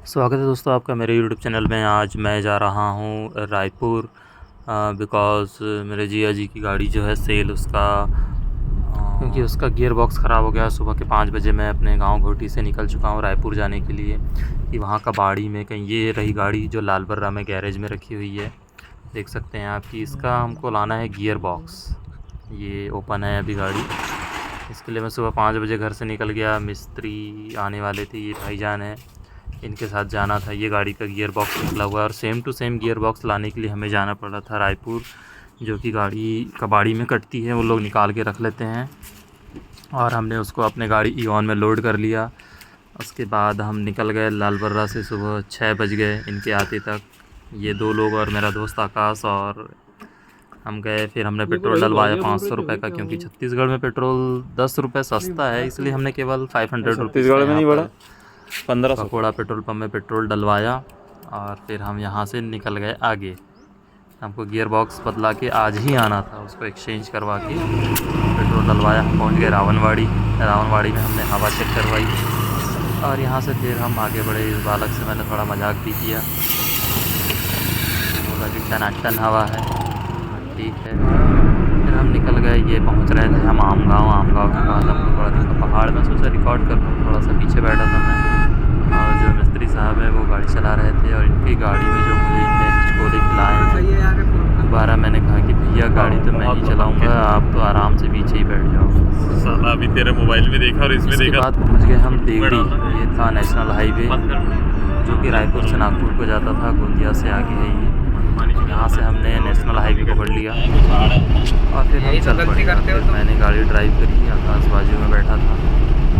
स्वागत है दोस्तों आपका मेरे यूट्यूब चैनल में। आज मैं जा रहा हूँ रायपुर बिकॉज़ मेरे जिया जी की गाड़ी जो है सेल उसका क्योंकि उसका गियर बॉक्स ख़राब हो गया। सुबह के 5 बजे मैं अपने गांव घोटी से निकल चुका हूँ रायपुर जाने के लिए कि वहाँ का बाड़ी में कहीं ये रही गाड़ी जो लालबर्रा में गैरेज में रखी हुई है। देख सकते हैं आप कि इसका हमको लाना है गियर बॉक्स। ये ओपन है अभी गाड़ी। इसके लिए मैं सुबह 5 बजे घर से निकल गया। मिस्त्री आने वाले थे, ये भाईजान है, इनके साथ जाना था। ये गाड़ी का गियर बॉक्स निकला हुआ है और same to same gear box लाने के लिए हमें जाना पड़ा था रायपुर, जो कि गाड़ी कबाड़ी में कटती है, वो लोग निकाल के रख लेते हैं। और हमने उसको अपने गाड़ी ईऑन में लोड कर लिया। उसके बाद हम निकल गए लालबर्रा से। सुबह 6 बज गए इनके आते तक। ये 2 लोग और मेरा दोस्त आकाश और हम गए। फिर हमने पेट्रोल डलवाया 500 रुपये का, क्योंकि छत्तीसगढ़ में पेट्रोल 10 रुपये सस्ता है, इसलिए हमने केवल 500 रुपीज़ छत्तीसगढ़ में नहीं बढ़ा, 1500 पकौड़ा पेट्रोल पंप में पेट्रोल डलवाया। और फिर हम यहाँ से निकल गए आगे। हमको गियर बॉक्स बदला के आज ही आना था, उसको एक्सचेंज करवा के पेट्रोल डलवाया। हम पहुँच गए रावणवाड़ी में हमने हवा चेक करवाई और यहाँ से फिर हम आगे बढ़े। इस बालक से मैंने थोड़ा मजाक भी किया, बोला कि टनाटन हवा है, ठीक है। फिर हम निकल गए। ये पहुँच रहे थे हम आमगाँव के पास। हमको थोड़ा देखा पहाड़ में, सोचा रिकॉर्ड कर लूँ। थोड़ा सा पीछे बैठा था मैं और जो मिस्त्री साहब है वो गाड़ी चला रहे थे और इनकी गाड़ी में जो मुझे इनने हिचकोले खिलाए हैं, दोबारा मैंने कहा कि भैया गाड़ी तो मैं ही चलाऊँगा, आप तो आराम से पीछे ही बैठ जाओ। साला अभी तेरे मोबाइल में देखा और इसमें देखा। उसके बाद पहुँच गए हम देवरी। ये था नेशनल हाईवे जो कि रायपुर से नागपुर को जाता था, गोंदिया से आगे है ये। यहाँ से हमने नेशनल हाईवे पकड़ लिया और फिर हम चल पड़े। फिर मैंने गाड़ी ड्राइव करी, आकाश बाजू में बैठा था,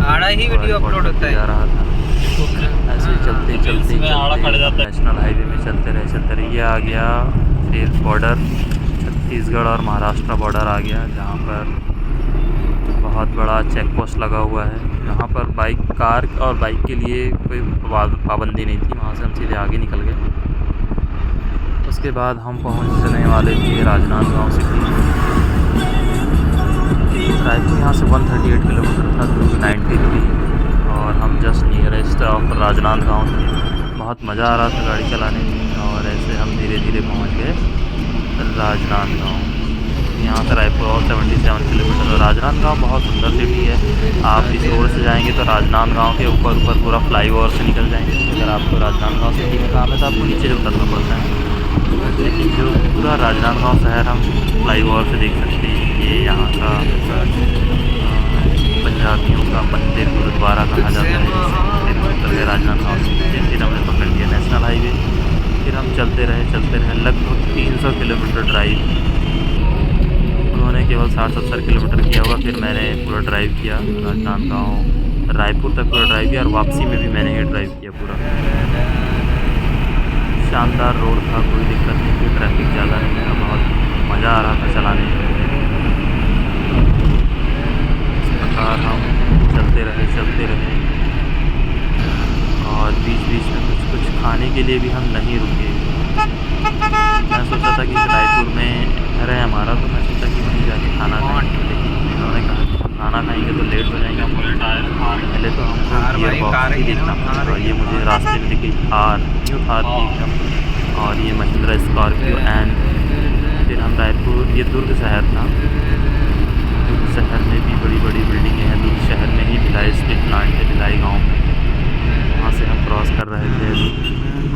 आड़ा ही वीडियो अपलोड होता है। जा रहा था। ऐसे चलते नेशनल हाईवे में चलते रहे। ये आ गया फिर बॉर्डर, छत्तीसगढ़ और महाराष्ट्र बॉर्डर आ गया, जहाँ पर बहुत बड़ा चेक पोस्ट लगा हुआ है। यहाँ पर कार और बाइक के लिए कोई पाबंदी नहीं थी। वहाँ से हम सीधे आगे निकल गए। उसके बाद हम पहुँचने वाले थे राजनांदगांव सिटी। रायपुर यहाँ से 138 किलोमीटर था, 293 और हम जस्ट नियरेस्ट ऑफ राजनांदगांव थे। बहुत मज़ा आ रहा था गाड़ी चलाने में और ऐसे हम धीरे धीरे पहुँच गए राजनांदगांव। यहाँ से रायपुर और 77 किलोमीटर। राजनांदगांव बहुत सुंदर सिटी है। आप इस रोड से जाएंगे तो राजनांदगांव के ऊपर पूरा फ्लाईओवर से निकल जाएंगे। अगर आपको राजनांदगांव सिटी में काम है तो आपको नीचे उतरना पड़ता है, लेकिन जो पूरा राजनांदगांव शहर हम फ्लाईओवर से देख सकते हैं। ये यहाँ का पंजाबियों का मंदिर गुरुद्वारा कहा जाता है। फिर हम उतर गए राजनांदगांव से। फिर हमने पकड़ लिया नेशनल हाईवे। फिर हम चलते रहे लगभग 300 किलोमीटर ड्राइव। उन्होंने केवल 60-70 किलोमीटर किया होगा। फिर मैंने पूरा ड्राइव किया राजनांदगांव रायपुर तक पूरा ड्राइव किया और वापसी में भी मैंने ही ड्राइव किया पूरा। शानदार रोड था, कोई दिक्कत नहीं थी, ट्रैफिक ज़्यादा नहीं था, बहुत मज़ा आ रहा था चलाने में। इस प्रकार हम चलते रहे और बीच में कुछ खाने के लिए भी हम नहीं रुके। मैं सोचा था कि रायपुर में घर है हमारा, तो मैं सोचा कि वहीं जाके खाना खाएंगे, लेकिन उन्होंने कहा कि हम खाना खाएंगे तो लेट हो जाएंगे। पहले तो हमको गियर बॉक्स ही देखना पड़ा और ये मुझे रास्ते में दिखी न्यू थार थी एकदम, और ये महिंद्रा स्कॉर्पियो एंड। फिर हम रायपुर, ये दुर्ग शहर था। दुर्ग शहर में भी बड़ी बड़ी बिल्डिंगें हैं। दुर्ग शहर में ही भिलाई स्टील प्लांट है, भिलाई गाँव में। वहाँ से हम क्रॉस कर रहे थे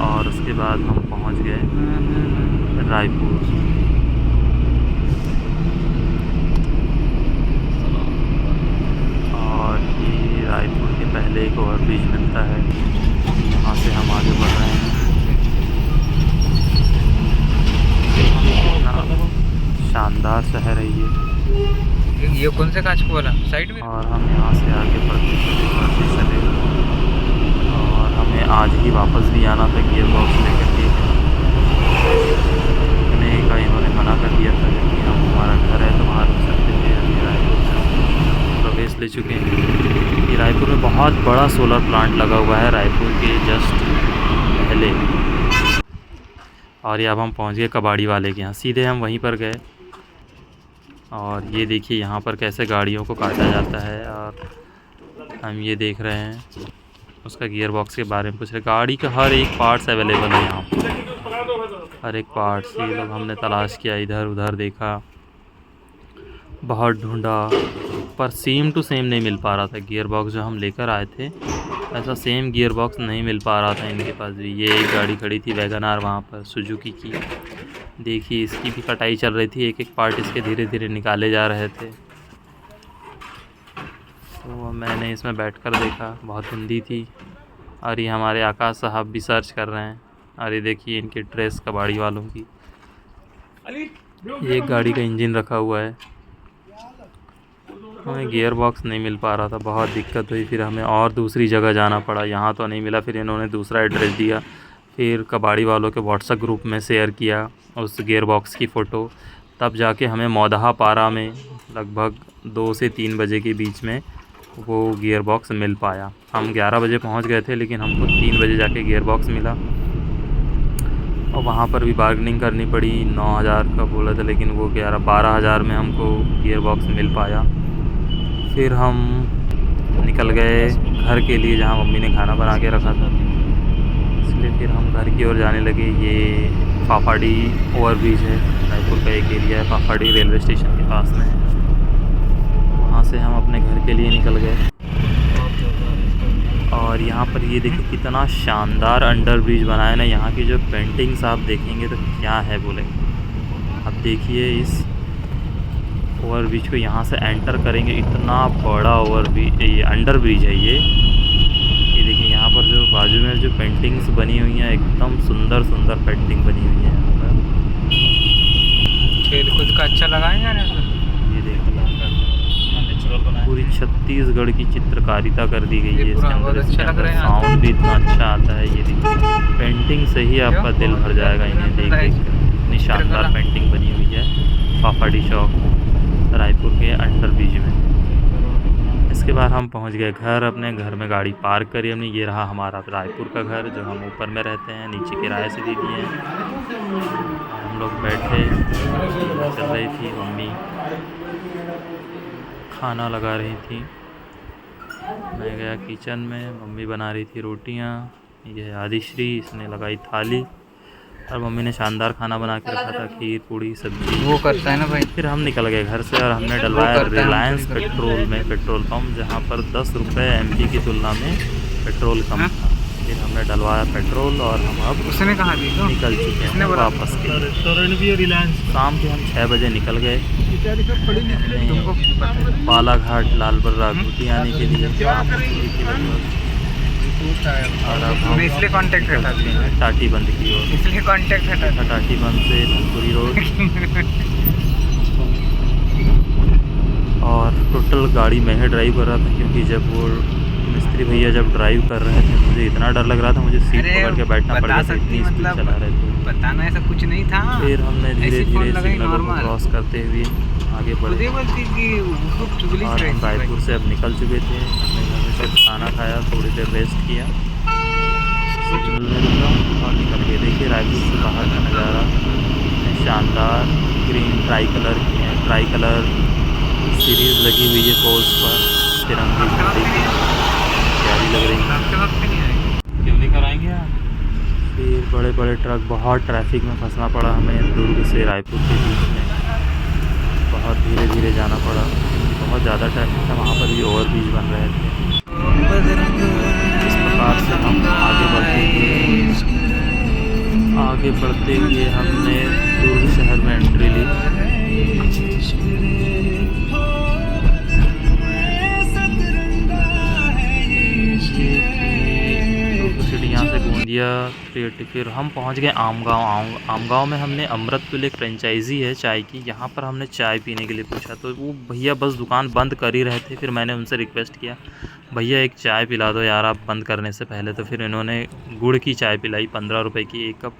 और उसके बाद हम पहुँच गए रायपुर। और ये रायपुर के पहले एक ओवर ब्रिज मिलता है, वहाँ से हम आगे बढ़ रहे हैं। शानदार शहर है ये कौन से कांच को बोला साइड में। और हम यहाँ से आगे बढ़ते चले और हमें आज ही वापस भी आना था गियर बॉक्स लेकर के। इन्होंने मना कर दिया था कि हम हमारा घर है तो वहाँ रुक सकते थे। अभी रायपुर से प्रवेश ले चुके हैं। ये रायपुर में बहुत बड़ा सोलर प्लांट लगा हुआ है, रायपुर के जस्ट पहले। और ये अब हम पहुँच गए कबाड़ी वाले के यहाँ। सीधे हम वहीं पर गए और ये देखिए यहाँ पर कैसे गाड़ियों को काटा जाता है और हम ये देख रहे हैं। उसका गियर बॉक्स के बारे में पूछ रहे। गाड़ी का हर एक पार्ट्स अवेलेबल है यहाँ पर, हर एक पार्ट्स। ये लोग हमने तलाश किया, इधर उधर देखा, बहुत ढूंढा, पर सेम टू सेम नहीं मिल पा रहा था। गियर बॉक्स जो हम लेकर आए थे ऐसा सेम गियर बॉक्स नहीं मिल पा रहा था इनके पास भी। ये एक गाड़ी खड़ी थी वैगनार वहाँ पर सुजुकी की, देखिए इसकी भी कटाई चल रही थी, एक एक पार्ट इसके धीरे धीरे निकाले जा रहे थे। तो मैंने इसमें बैठकर देखा, बहुत धुंधी थी। और ये हमारे आकाश साहब भी सर्च कर रहे हैं। और ये देखिए इनकी ड्रेस कबाड़ी वालों की। ये एक गाड़ी का इंजन रखा हुआ है। हमें गियर बॉक्स नहीं मिल पा रहा था, बहुत दिक्कत हुई। फिर हमें और दूसरी जगह जाना पड़ा, यहाँ तो नहीं मिला। फिर इन्होंने दूसरा एड्रेस दिया, फिर कबाड़ी वालों के व्हाट्सएप ग्रुप में शेयर किया उस गियर बॉक्स की फ़ोटो। तब जाके हमें मौदहा पारा में लगभग 2 से 3 बजे के बीच में वो गियर बॉक्स मिल पाया। हम 11 बजे पहुँच गए थे, लेकिन हमको 3 बजे जाके गियर बॉक्स मिला। और वहाँ पर भी बार्गेनिंग करनी पड़ी, 9,000 का बोला था, लेकिन वो 12,000 में हमको गियर बॉक्स मिल पाया। फिर हम निकल गए घर के लिए, जहाँ मम्मी ने खाना बना के रखा था। इसलिए फिर हम घर की ओर जाने लगे। ये फाफाडी ओवरब्रिज है, रायपुर का एक एरिया है, फाफाडी रेलवे स्टेशन के पास में है। वहाँ से हम अपने घर के लिए निकल गए। और यहाँ पर ये देखिए कितना शानदार अंडर ब्रिज बनाया ना। यहाँ की जो पेंटिंग्स आप देखेंगे तो क्या है बोलेंगे। अब देखिए इस ओवर ब्रिज को यहाँ से एंटर करेंगे, इतना बड़ा ओवर ब्रिज, ये अंडर ब्रिज है ये देखिए। यहाँ पर जो बाजू में जो पेंटिंग्स बनी हुई हैं, एकदम सुंदर सुंदर पेंटिंग बनी हुई है यहाँ पर। खेल कूद का अच्छा लगा है यार। ये देखिए पूरी छत्तीसगढ़ की चित्रकारिता कर दी गई है इसके अंदर। अच्छा लग रहा है, साउंड भी इतना अच्छा आता है। ये देखिए पेंटिंग से ही आपका दिल भर जाएगा इन्हें देख देख कर। इतनी शानदार पेंटिंग बनी हुई है फाफाडी चौक रायपुर के अंडर ब्रिज में। इसके बाद हम पहुंच गए घर, अपने घर में गाड़ी पार्क करी हमने। ये रहा हमारा रायपुर का घर, जो हम ऊपर में रहते हैं, नीचे किराए से दे दिए हैं। हम लोग बैठे, चल रही थी मम्मी खाना लगा रही थी। मैं गया किचन में, मम्मी बना रही थी रोटियां। ये आदिश्री, इसने लगाई थाली। और मम्मी ने शानदार खाना बना के रखा था, खीर पूड़ी सब्जी। वो करता है ना भाई। फिर हम निकल गए घर से और हमने डलवाया रिलायंस पेट्रोल में पेट्रोल पंप, जहाँ पर 10 रुपये MP की तुलना में पेट्रोल कम था। फिर हमने डलवाया पेट्रोल और हम अब उसने कहा दी तो निकल चुके हैं वापस के। रेस्टोरेंट भी है रिलायंस। शाम के हम 6 बजे निकल गए बालाघाट लालबर्रा घूटी आने के लिए। और अब हम इसलिए कांटेक्ट हटा दिया, टाटी बंद की ओर, इसलिए कांटेक्ट हटा दिया। टाटी बंद से धनपुरी रोड। और टोटल गाड़ी मैं ही ड्राइव कर रहा था, क्योंकि जब वो मिस्त्री भैया जब ड्राइव कर रहे थे मुझे इतना डर लग रहा था, मुझे सीट पकड़ के बैठना पड़ गया था, इतनी स्पीड चला रहे थे। बताना ऐसा कुछ नहीं था। फिर हमने धीरे धीरे सिग्नल को क्रॉस करते हुए आगे बढ़े। और हम रायपुर से अब निकल चुके थे। हमने घर में सिर्फ खाना खाया, थोड़ी देर रेस्ट किया, सिग्नल में रुका और निकल गए। देखिए रायपुर से बाहर का नज़ारा, शानदार ग्रीन ट्राई कलर सीरीज लगी हुई है पोल्स पर, तिरंगे झंडे प्यारी लग रही है। क्यों नहीं कराएंगे आप? फिर बड़े बड़े ट्रक, बहुत ट्रैफिक में फंसना पड़ा हमें दुर्ग से रायपुर के बीच में। बहुत धीरे धीरे जाना पड़ा, बहुत ज़्यादा ट्रैफिक था। वहाँ पर भी ओवरब्रिज बन रहे थे। इस प्रकार से हम आगे बढ़ते हुए हमने दुर्ग शहर में एंट्री ली। यहाँ से गोंदिया फिर हम पहुँच गए आमगांव में हमने अमृततुल एक फ्रेंचाइज़ी है चाय की, यहाँ पर हमने चाय पीने के लिए पूछा तो वो भैया बस दुकान बंद कर ही रहे थे। फिर मैंने उनसे रिक्वेस्ट किया, भैया एक चाय पिला दो यार आप बंद करने से पहले। तो फिर इन्होंने गुड़ की चाय पिलाई, 15 रुपये की 1 कप।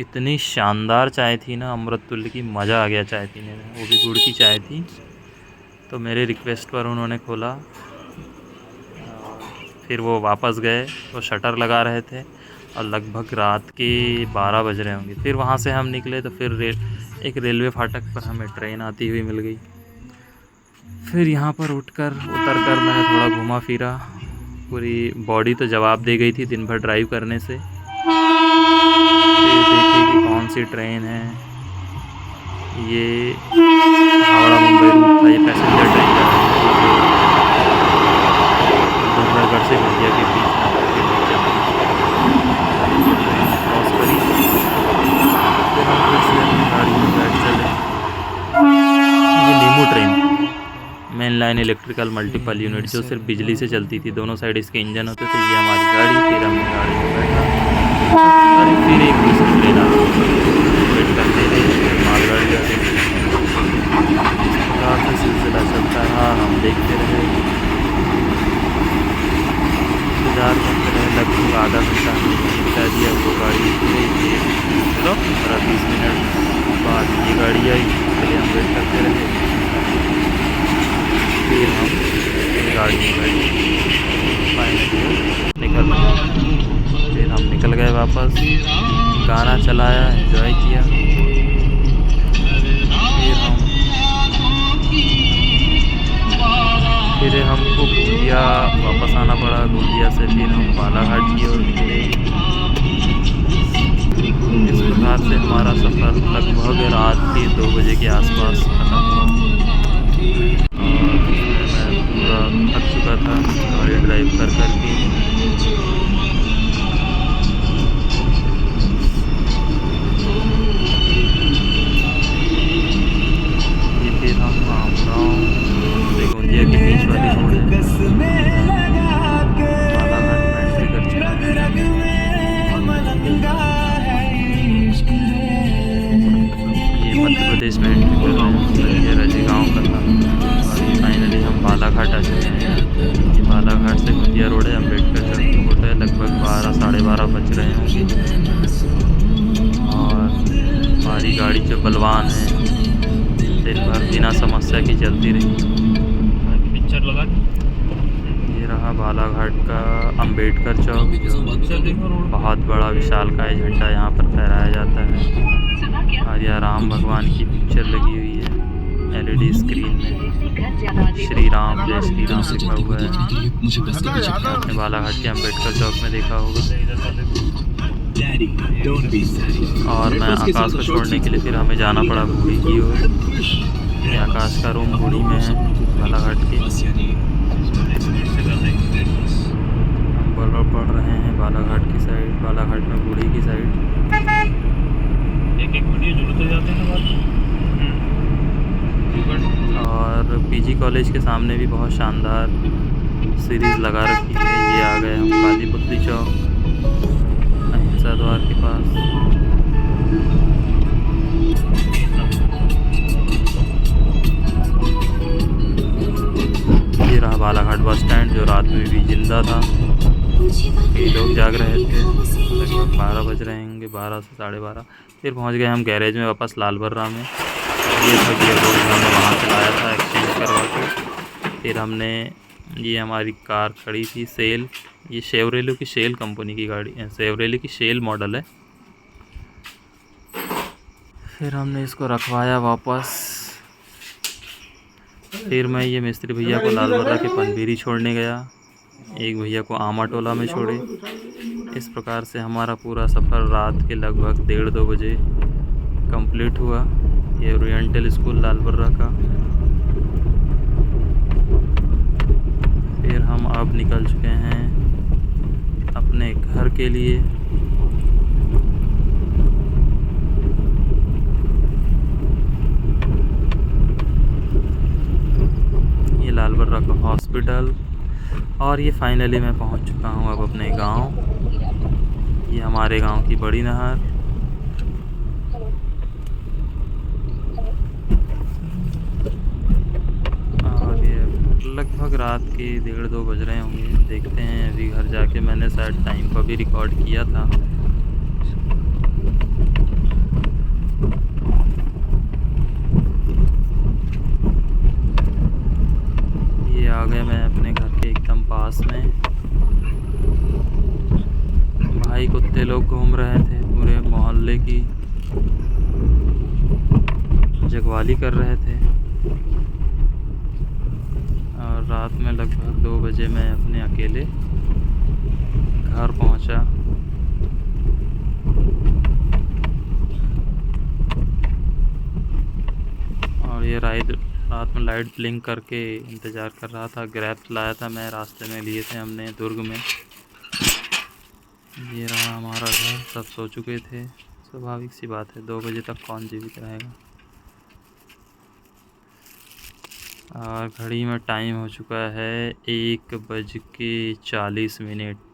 इतनी शानदार चाय थी ना अमृततुल की, मज़ा आ गया चाय पीने में, वो भी गुड़ की चाय थी। तो मेरे रिक्वेस्ट पर उन्होंने खोला, फिर वो वापस गए, वो शटर लगा रहे थे और लगभग रात के 12 बज रहे होंगे। फिर वहाँ से हम निकले तो फिर एक रेलवे फाटक पर हमें ट्रेन आती हुई मिल गई। फिर यहाँ पर उतर कर मैंने थोड़ा घूमा फिरा पूरी बॉडी तो जवाब दे गई थी दिन भर ड्राइव करने से। फिर देखिए कि कौन सी ट्रेन है। ये हावड़ा मुंबई रूट था, ये पैसेंजर ट्रेन जा रही थी जो डूंगरगढ़ से गोंदिया के बीच में क्रॉस करी। फिर हम फिर से अपनी गाड़ी में बैठ चले। ये MEMU train, main line electrical multiple unit, जो सिर्फ बिजली से चलती थी। दोनों साइड इसके इंजन होते थे। ये हमारी गाड़ी, फिर हमने गाड़ी में बैठा और फिर एक दूसरी ट्रेन आ गई। वेट करते रहे, मालगाड़ी आ गई। इस प्रकार से सिलसिला चलता रहा। हम देखते रहे, इंतजार करते रहे। लगभग आधा घंटा बता दिया, वो गाड़ी गई थी। चलो 15-20 मिनट बाद ये गाड़ी आई, इसलिए हम वेट करते रहे। फिर हम गाड़ी में बैठे, निकल गए। फिर हम निकल गए वापस, गाना चलाया, एंजॉय किया। फिर हमको गोंदिया वापस आना पड़ा। गोंदिया से फिर हम बालाघाट की ओर निकले। इस प्रकार से हमारा सफ़र लगभग रात के 2 बजे के आसपास ख़त्म हुआ। मैं पूरा थक चुका था गाड़ी ड्राइव कर के। ये फिर हम गाँव से गोंदिया के बीच वाली रोड है, बालाघाट में एंट्री कर चुका है। ये मध्य प्रदेश में एंट्री कर रहे हैं। ये रजी गाँव का था। फाइनली हम बालाघाट आ चुके हैं। ये बालाघाट से गोंदिया रोड है, अम्बेडकर चौक रोड है। लगभग 12-12:30 बज रहे होंगे और हमारी गाड़ी जो बलवान है दिन भर बिना समस्या की चलती रही। पिक्चर लगा ये रहा बालाघाट का अम्बेडकर चौक, जो बहुत बड़ा विशालकाय झंडा यहाँ पर फहराया जाता है। और यह राम भगवान की पिक्चर लगी हुई है LED स्क्रीन में। श्री राम, जय श्री राम लिखा हुआ है। आपने बालाघाट के अम्बेडकर चौक में देखा होगा। और मैं आकाश को छोड़ने के लिए फिर हमें जाना पड़ा बूढ़ी की ओर। ये आकाश का रूम बूढ़ी में है, बालाघाट के। हम पढ़ रहे हैं बालाघाट की साइड, बालाघाट में बूढ़ी की साइड। एक वीडियो जुड़ते जाते हैं बाद। और PG कॉलेज के सामने भी बहुत शानदार सीरीज़ लगा रखी है। ये आ गए हम काली पुतली चौक, अहिंसा द्वार के पास। ये रहा बालाघाट बस स्टैंड, जो रात में भी जिंदा था। कई लोग जाग रहे थे। लगभग 12 बज रहे होंगे, 12 से 12:30। फिर पहुंच गए हम गैरेज में वापस, लालबर्रा में। ये था गियरबॉक्स हमने वहाँ से लाया था एक्सचेंज करवा के। फिर हमने, ये हमारी कार खड़ी थी सेल, ये शेवरेले की शेल कंपनी की गाड़ी है, शेवरेले की शेल मॉडल है। फिर हमने इसको रखवाया वापस। फिर मैं ये मिस्त्री भैया को लालबर्रा के पनबीरी छोड़ने गया, एक भैया को आमाटोला में छोड़े। इस प्रकार से हमारा पूरा सफ़र रात के लगभग 1:30-2 बजे कंप्लीट हुआ। ये ओरिएंटल स्कूल लालबर्रा का। फिर हम अब निकल चुके हैं अपने घर के लिए। ये लालबर्रा का हॉस्पिटल। और ये फाइनली मैं पहुंच चुका हूं अब अपने गांव। ये हमारे गांव की बड़ी नहर। और ये लगभग रात के 1:30-2 बज रहे होंगे। देखते हैं अभी घर जाके, मैंने शायद टाइम पर भी रिकॉर्ड किया था। ये आ गए मैं अपने घर के एकदम पास में। भाई कुत्ते लोग घूम रहे थे, पूरे मोहल्ले की जगवाली कर रहे थे। और रात में लगभग 2 बजे मैं अपने अकेले घर पहुंचा। और ये रात में लाइट ब्लिंक करके इंतज़ार कर रहा था। ग्रैप्स लाया था मैं, रास्ते में लिए थे हमने दुर्ग में। ये रहा हमारा घर। सब सो चुके थे, स्वाभाविक सी बात है, 2 बजे तक कौन जीवित रहेगा। और घड़ी में टाइम हो चुका है 1:40।